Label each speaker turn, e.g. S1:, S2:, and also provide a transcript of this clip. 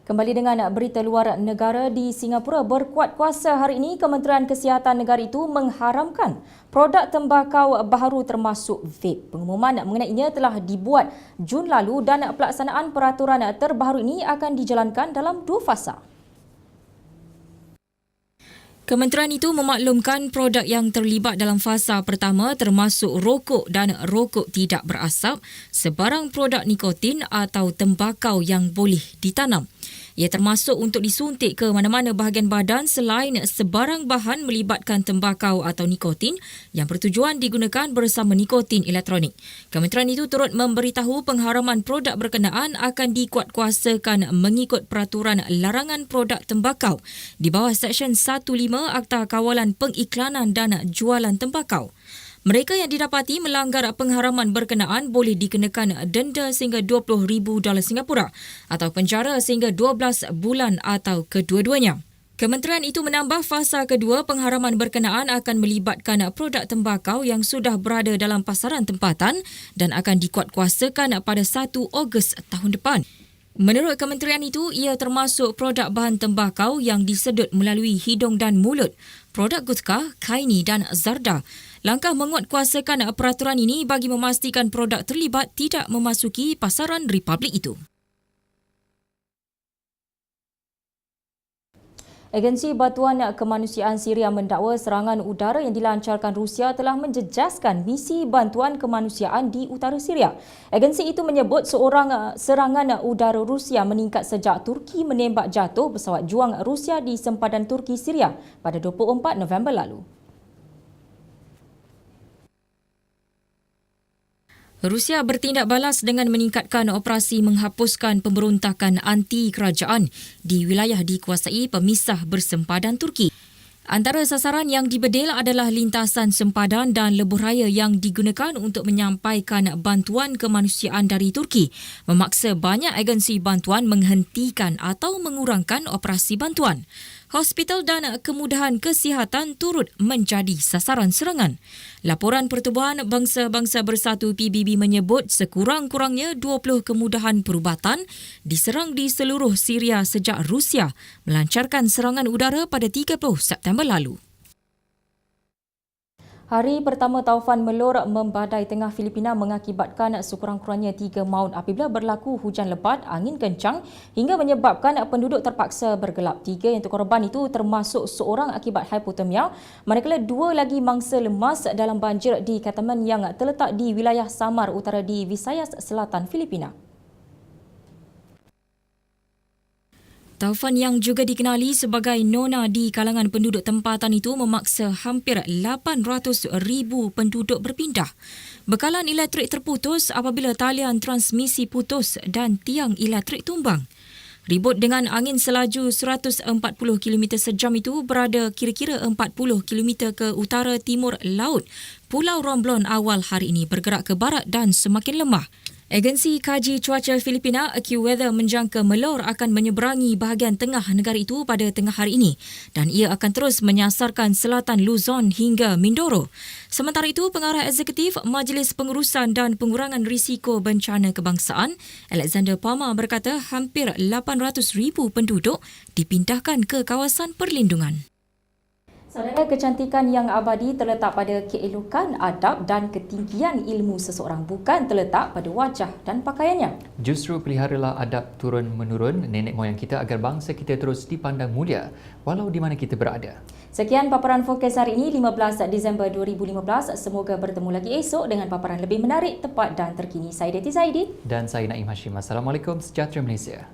S1: Kembali dengan berita luar negara, di Singapura berkuat kuasa hari ini, Kementerian Kesihatan negara itu mengharamkan produk tembakau baharu termasuk vape. Pengumuman mengenainya telah dibuat Jun lalu dan pelaksanaan peraturan terbaru ini akan dijalankan dalam 2 fasa. Kementerian itu memaklumkan produk yang terlibat dalam fasa pertama termasuk rokok dan rokok tidak berasap, sebarang produk nikotin atau tembakau yang boleh ditanam. Ia termasuk untuk disuntik ke mana-mana bahagian badan selain sebarang bahan melibatkan tembakau atau nikotin yang bertujuan digunakan bersama nikotin elektronik. Kementerian itu turut memberitahu pengharaman produk berkenaan akan dikuatkuasakan mengikut peraturan larangan produk tembakau di bawah Seksyen 15 Akta Kawalan Pengiklanan dan Jualan Tembakau. Mereka yang didapati melanggar pengharaman berkenaan boleh dikenakan denda sehingga $20,000 Singapura atau penjara sehingga 12 bulan atau kedua-duanya. Kementerian itu menambah fasa kedua pengharaman berkenaan akan melibatkan produk tembakau yang sudah berada dalam pasaran tempatan dan akan dikuatkuasakan pada 1 Ogos tahun depan. Menurut kementerian itu, ia termasuk produk bahan tembakau yang disedut melalui hidung dan mulut, produk gutka, kaini dan zarda. Langkah menguatkuasakan peraturan ini bagi memastikan produk terlibat tidak memasuki pasaran Republik itu. Agensi Bantuan Kemanusiaan Syria mendakwa serangan udara yang dilancarkan Rusia telah menjejaskan misi bantuan kemanusiaan di utara Syria. Agensi itu menyebut serangan udara Rusia meningkat sejak Turki menembak jatuh pesawat juang Rusia di sempadan Turki Syria pada 24 November lalu. Rusia bertindak balas dengan meningkatkan operasi menghapuskan pemberontakan anti-kerajaan di wilayah dikuasai pemisah bersempadan Turki. Antara sasaran yang dibedil adalah lintasan sempadan dan lebuh raya yang digunakan untuk menyampaikan bantuan kemanusiaan dari Turki, memaksa banyak agensi bantuan menghentikan atau mengurangkan operasi bantuan. Hospital dan kemudahan kesihatan turut menjadi sasaran serangan. Laporan Pertubuhan Bangsa-Bangsa Bersatu PBB menyebut sekurang-kurangnya 20 kemudahan perubatan diserang di seluruh Syria sejak Rusia melancarkan serangan udara pada 30 September lalu. Hari pertama taufan Melor membadai tengah Filipina mengakibatkan sekurang-kurangnya 3 maut apabila berlaku hujan lebat, angin kencang hingga menyebabkan penduduk terpaksa bergelap. 3 yang terkorban itu termasuk seorang akibat hipotermia, manakala 2 lagi mangsa lemas dalam banjir di Kataman yang terletak di wilayah Samar Utara di Visayas Selatan, Filipina. Taufan yang juga dikenali sebagai Nona di kalangan penduduk tempatan itu memaksa hampir 800,000 penduduk berpindah. Bekalan elektrik terputus apabila talian transmisi putus dan tiang elektrik tumbang. Ribut dengan angin selaju 140 km sejam itu berada kira-kira 40 km ke utara timur laut Pulau Romblon awal hari ini bergerak ke barat dan semakin lemah. Agensi Kaji Cuaca Filipina AccuWeather menjangka Melor akan menyeberangi bahagian tengah negara itu pada tengah hari ini dan ia akan terus menyasarkan selatan Luzon hingga Mindoro. Sementara itu, Pengarah Eksekutif Majlis Pengurusan dan Pengurangan Risiko Bencana Kebangsaan, Alexander Palmer berkata hampir 800,000 penduduk dipindahkan ke kawasan perlindungan. Saudara, kecantikan yang abadi terletak pada keelokan, adab dan ketinggian ilmu seseorang, bukan terletak pada wajah dan pakaiannya.
S2: Justru peliharalah adab turun-menurun nenek moyang kita agar bangsa kita terus dipandang mulia walau di mana kita berada.
S1: Sekian paparan fokus hari ini 15 Disember 2015. Semoga bertemu lagi esok dengan paparan lebih menarik, tepat dan terkini. Saya Deti Zaidi.
S2: Dan saya Naim Hashim. Assalamualaikum, sejahtera Malaysia.